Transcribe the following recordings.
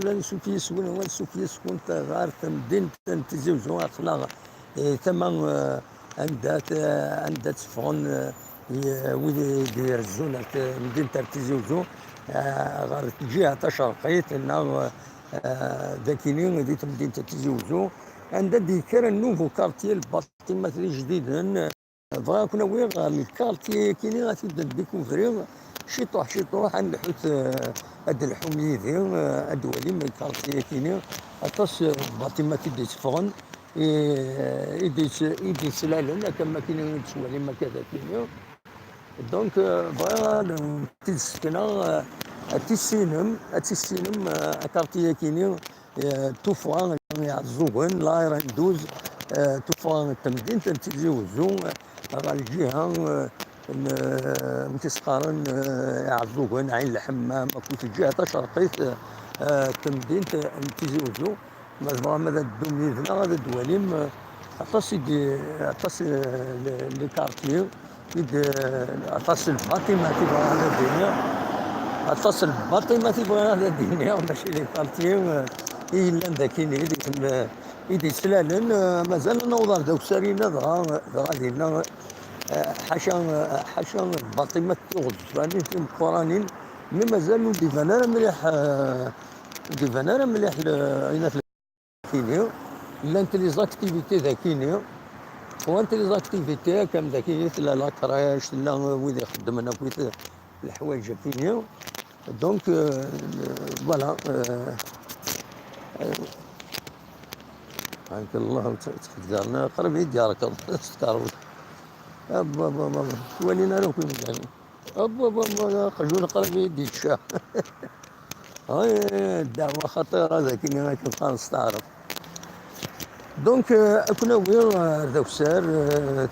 نشوف يسكن هو نشوف يسكن غار تمدين تزوجو أخلاق ثمن عندها تفغن ويدي يرزون مدينة تزوجو غار الجهة تشرقيت إنه ذاكينين دي مدينة تزوجو عندها ديكار النوفو كارتيي الباطمة الجديدة بغا كنا وين الكارتيي كيني غتبدا ديكوفري شي طوح عند الحوت هاد الحميدي هاد ولي من الكارتيي كيني اطاس باطمة كي تفغن يدي سلالن كما كاين تسوالي ما كذا كيني دونك بغا تسكنا تيسينم كارتيي كيني توفغان يعزوغن لا يرندوز توفغان التمدين تنتزوزو على الجهة متسقارن يعزوغن عين الحمام كنت الجهة تشرقيت التمدين تنتزوزو مزبغا ماذا الدوم يذنا هذا الدواليم عطاس لي كارتيي عطاس الفاطمة تبغى على الدنيا عطاس الباطمة تبغى على الدنيا ماشي لي كارتيي إلا ذاكين يدي سلالن مازال نوضر دوك سارينا غادينا حاشا باطمة غزفانين في القرانين مي مازالو ديفانا مليح هنا في كينيو لانت لي زاكتيفيتي ذاكينيو وانت لي زاكتيفيتي كام ذاكينيو لا لاكراش لا ويدي يخدم هنا كويت الحوايج كينيو دونك فوالا حياك الله تقدرنا قرب يديارك تذكر ابا ولينا لو كنا يعني ابا قجون قرب يدي الشاه هاي الدعوه خطيره لكن ما كنبقى نستعرف دونك كنا وين ذاك السار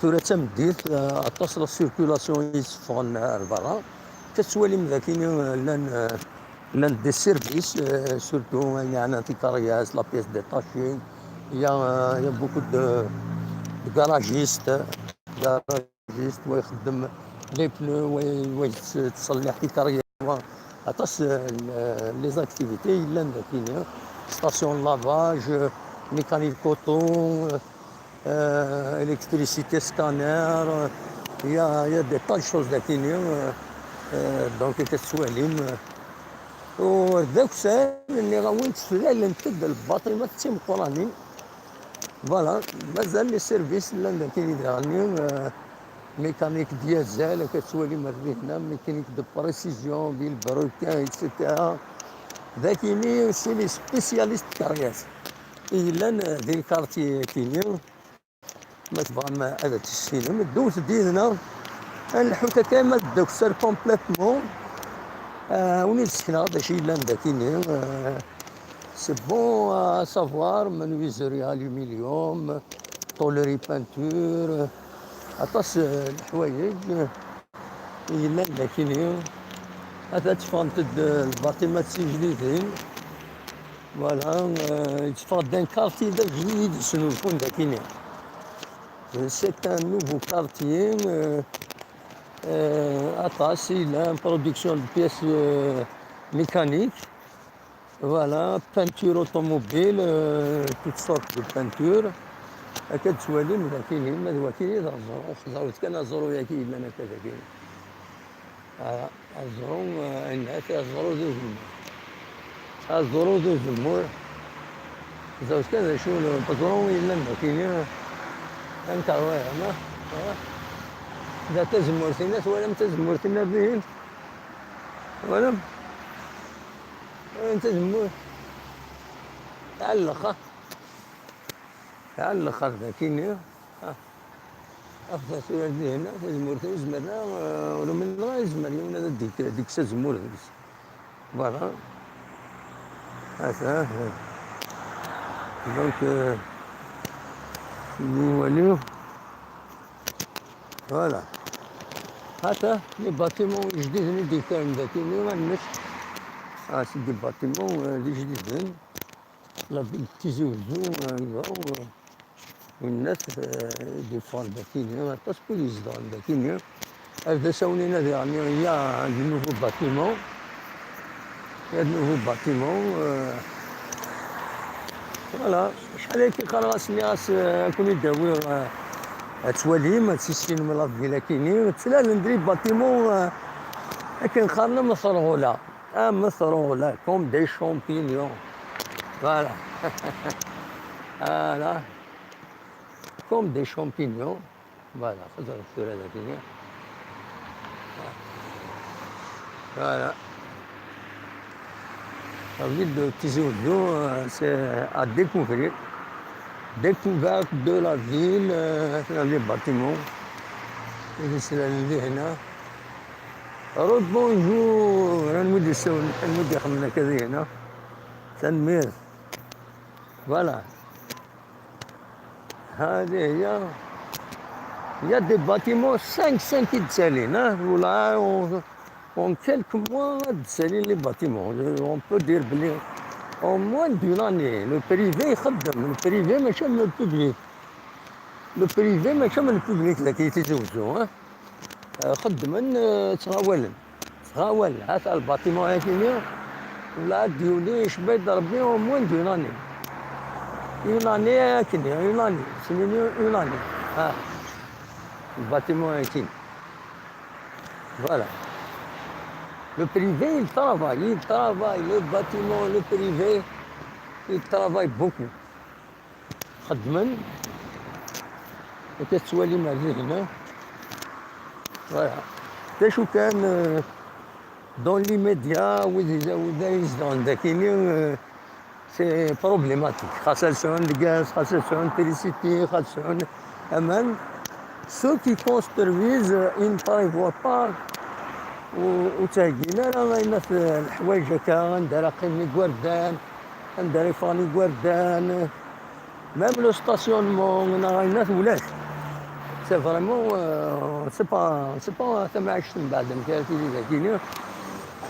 ثورة تمديت اتصل السيركولاسيون يصفغن برا كتسوالي ذاكين لان دي سيرفيس سورتو يعني في كارياس لا بيس ديتاشي يا بوكو دو كراجيست ويخدم لي بنو ويتصلح في كارياس عطاس لي زاكتيفيتي الا ذاكين ستاسيون لافاج ميكانيك كوطون الكتريسيتي سكانير يا دي طال شوز ذاكين دونك كتسواليم وذاك الساعه اللي غاوين تفلال نتد الباطمه تيم قراني فوالا مازال لي سيرفيس لا كاين يديرني ميكانيك ديازال كتسوالي مري هنا ميكانيك دو بريسيزيون ديال البروكان اكسيتيرا ذاكيني سي لي سبيسياليست كارياس الا دي كارتي كينيو ما تبغى ما هذا تسيلم دوز ديالنا الحوته كامل دوك سير كومبليتمون وني سكنا داكشي لا ذاكيني سي بون سافوار منويزوري الومنيوم طولري بانتور عطاس الحوايج الا ذاكيني هذا تفانت الباطمة جديدين فوالا يتفرد دان كارتي دا جديد شنو يكون ذاكيني سي ان نوفو كارتيي عطاس إلا برودكسيون دو بياس ميكانيك فوالا بانتور اوتوموبيل توت سورت دو بانتور هكا تسوالي من ذاكيني ما ذواكيني ذا الزرو خزاوت كان الزرو ياكي إلا أنا كذا كاين الزرو الناس الزرو ذو زمور الزرو ذو زمور زوج كذا شو البزرو إلا ذاكيني أنت ما إذا تزمرت الناس ولم تزمرت النبيين ولم أنت زمور تعلق ذاكيني أفضل سؤال هنا تزمرت زمرنا ولو من غير زمر يونا ديك سزمور فوالا هذا دونك نوليو فوالا هذا لي باتيمون جديدين دي كان ذاكيني ما نمش سي دي باتيمون لي جديدين لا تيزوزو والناس ديفون ذاكيني باسكو يزدان ذاكيني هذا ساونينا يعني هي نوفو باتيمون il y a de nouveaux bâtiments. فوالا شحال هكا خلاص الناس كون يداويو توالي ما تسيستين من لا فيلا كاينين تسلا ندير باتيمون كنخرنا مثروله مثروله كوم دي شامبينيون فوالا فوالا كوم دي شامبينيون فوالا خذ الصورة هذيك فوالا La ville de Tizi Ouzou, c'est à découvrir. Découverte de la ville, les bâtiments. C'est la ville هنا. bonjour, نمد يسوي نمد يخمنا كذا هنا. تنمير. Voilà. هذه هي. Il y a des bâtiments 5 يتسالين ولا en quelques mois تسالين les bâtiments. On peut dire en moins d'une année. Le privé يخدم. Le privé ماشي من البوبليك. Le privé ماشي من البوبليك اللي كيتزوجوا خدمن تغاول هذا الباتيمون هكذا ولا ديولي شبيد ربي en moins d'une année. Une année هكذا une année. C'est une année. Le bâtiment est voilà. Le privé, il travaille, le bâtiment, le privé, il travaille beaucoup. خدمن وكتسوالي مالي هنا. Voilà. شو كان dans l'immédiat وذا كاينين سي بروبليماتيك خاصة الغاز خاصة التريسيتي خاصة أمان. Ceux qui construisent, ils ne prévoient pas وتاقينا راه الناس الحوايج هكا ندير قيمي كوردان ندير فاني كوردان ميم لو ستاسيونمون راه الناس ولاش سي فريمون سي با ثما عشت من بعد كاين كاينين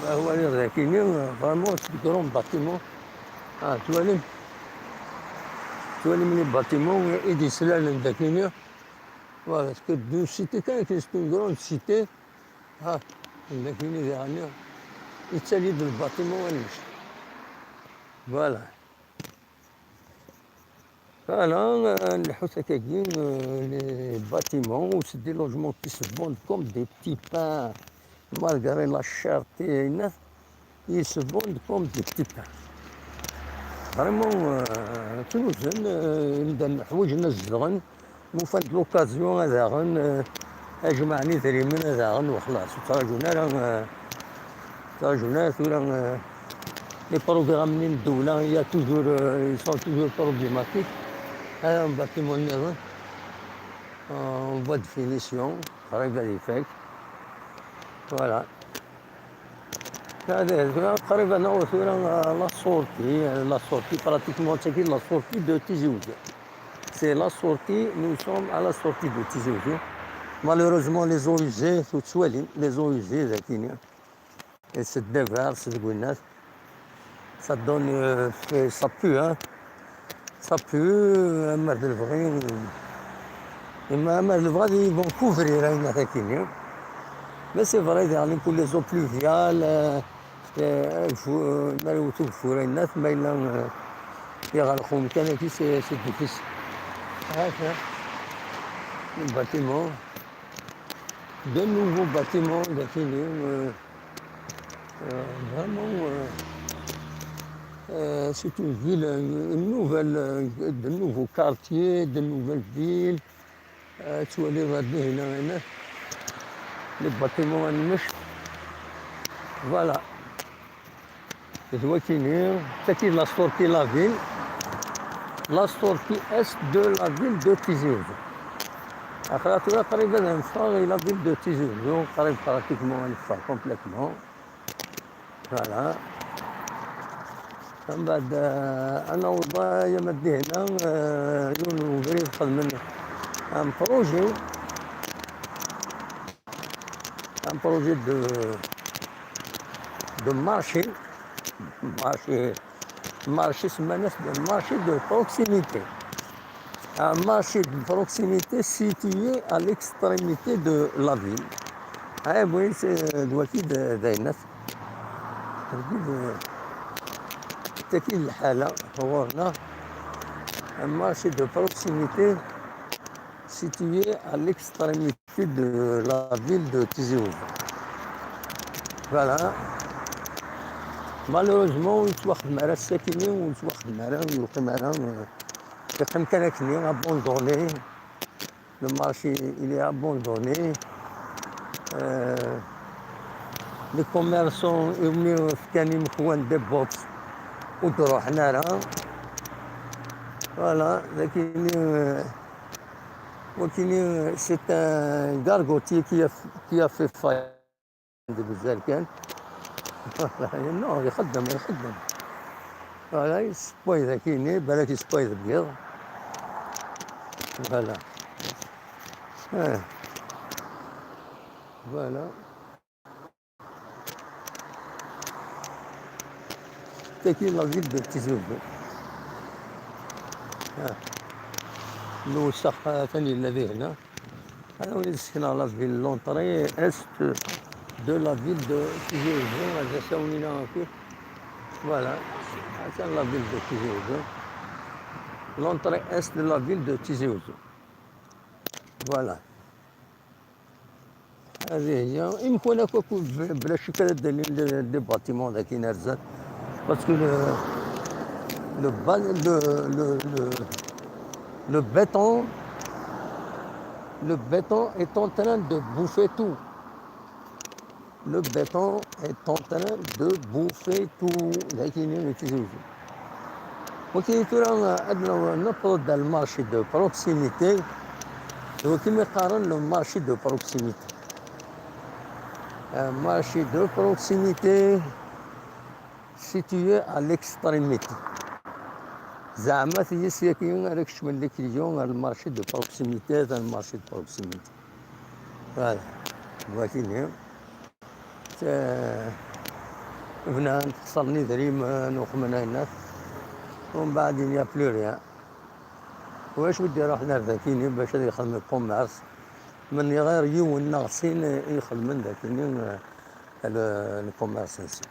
هو اللي كاينين فريمون سي كرون باتيمون توالي من الباتيمون ايدي سلال كاينين فوالا سكو دو سيتي كاين سكو كرون سيتي كاينين يعني يتسالي دو الباتيمون ونمشي فوالا نحوس هكاكين لي باتيمون و دي لوجمون كي se vendent comme des petits pains malgré la cherté الناس ils se vendent comme des petits pains فريمون تونس نبدا حوايج الناس زغن وفات لوكازيون هذا غن اجمعني تريمن هذا غن وخلاص تراجعنا ثورا لي بروغرام من الدولة هي توجور يسون توجور بروبليماتيك. هذا باتيمون النظام اون فوا دو فينيسيون قريبة لي فاك فوالا هذا قريبا نو ثورا لا سورتي براتيكمون تاكي لا سورتي دو تيزي وزو. C'est la sortie, nous sommes à la sortie de Tizi Ouzou. Malheureusement, les eaux usées, les eaux usées, et se déversent, ça donne, ça pue, hein. Ça pue, ils vont couvrir, mais c'est vrai, pour les eaux pluviales, c'est difficile. Le bâtiment, de nouveaux bâtiments vraiment c'est une ville, de nouveaux quartiers, de nouvelles villes. Tu vois les bâtiments voilà. Tu vois c'est la sortie de la ville. La sortie est de la ville de Tizi Ouzou. أخراتها قريبة نفا إلى ville de Tizi Ouzou قريب pratiquement نفا complètement. فوالا. من بعد أنا والله يا مدي هنا نوفري خدمنا ان بروجي دو marché سمانه marché de proximité. Un marché de proximité situé à l'extrémité de la ville. Oui, c'est le doigt de تكين الحالة هو هنا un marché de proximité situé à l'extrémité de la ville de Tizi Ouzou. Voilà. Malheureusement يتواخد مع الساكنين ويتواخد مع يقيم كان كني abandonné. Le marché il est abandonné. Les commerçants يومي كانوا مكون دي بوكس وتروحنا لها. Voilà, c'est un gargotier qui a fait faillite بزاف كان. Non يخدم. Voilà, يسبويض كاينين بالك يسبويض بيض. Voilà. Voilà. C'est la ville de Tizi Ouzou. الوسخ ثاني الذي هنا أنا وليت سكن على في لونطري إست دو لا فيل دو تيزي أوزو هذا ساونينا فيه فوالا هذا لا فيل دو تيزي أوزو لونطري إست دو لا فيل دو تيزي أوزو فوالا هذه هي يمكن هكاك بلا شك دليل دي باتيمون ذاك نرزات باسكو le béton est en train de bouffer tout. Le béton est en train de bouffer tout. Ok, نفرض المارشي de proximité. وكما يقارن le marché de proximité. Un marché de proximité situé à l'extrémité. زعما هي سياكيون هذاك الشمال اللي كيجيو المارشي دو بروكسيميتي هذا المارشي دو بروكسيميتي فوالا فواكيني بنا تصلني دريم وخمنا الناس ومن بعد يا بلو ريان واش ودي راح ذاكيني باش يخدم الكوميرس من غير يوم ناقصين يخدم من ذاكيني الكوميرس نسي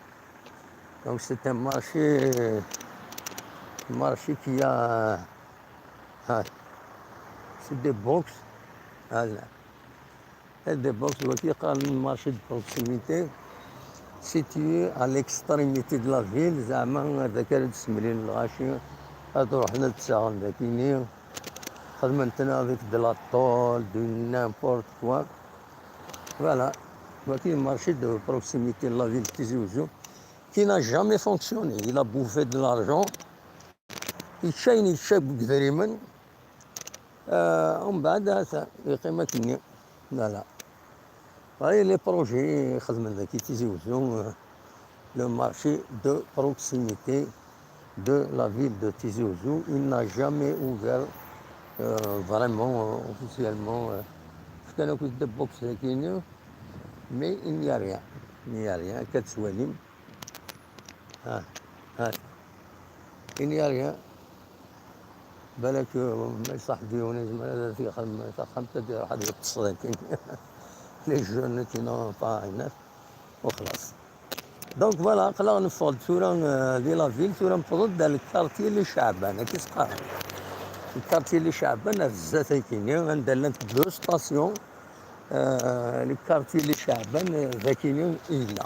دونك سي ان مارشي marché qui a c'est des box des box qui est un marché de proximité situé à l'extrémité de la ville زعما هذا كان تسمرين الغاشي هادو رحنا للتساغن ذاكيني خدمتنا avec de la tôle de n'importe quoi voilà voici un marché de proximité de la ville de Tizi Ouzou qui n'a jamais fonctionné il a bouffé de l'argent يتشاين يتشاب قدريما ومن بعد هذا يقيمة كني لا هاي لي بروجي خدمة ذاكي تيزي وزو لو مارشي دو بروكسيميتي دو لا فيل دو تيزي وزو il n'a jamais ouvert vraiment officiellement كانوا كنت دي بوكس ذاكيني مي il n'y a rien كتسواليم il n'y a rien بالك صاحبي ونجم في خمسة ديال واحد يتصل لي جون كي نون با الناس وخلاص دونك فوالا قلا نفضل صورة ديال لا فيل صورة نفضل ديال الكارتي اللي شعبانة كيسقار الكارتي اللي شعبانة بزاف كاينين غندير لك دو ستاسيون الكارتي اللي شعبان ذاكينين إلا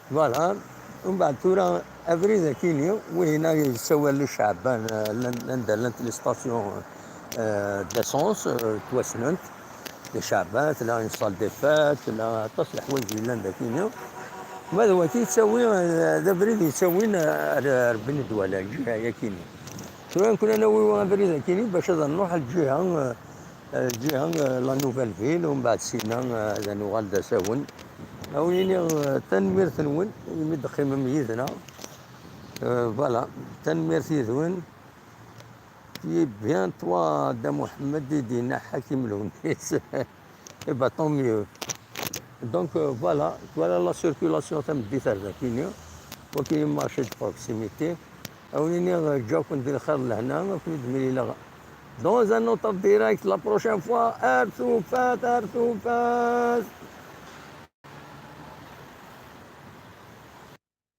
فوالا ومن بعد صورة افري ذاكيني وهنا يسوى للشعبان ندير لي ستاسيون ديسونس تواسننت للشعبات لا اون صال دي فات لا تصل الحوايج اللي ذاكيني وهذا هو تيساوي هذا بريد يساوي ربن دوالا الجهه هي كيني سواء كنا ناوي افري ذاكيني باش نروح الجهه لا نوفيل فيل ومن بعد سينا هذا نوغال داساون أويني تنمير ثنون يمد خيمة ميزنا فوالا تنمير ثيثون في بيان توا دا محمد دينا حاكم لونيس إبا طون ميو دونك فوالا لا سيركولاسيون تم ديثار ذاكيني وكاين مارشي دو بروكسيميتي أويني جاكم ندير خير لهنا وكي دميلي لغا دون ان اوتر ديريكت لا بروشين فوا ارثو فات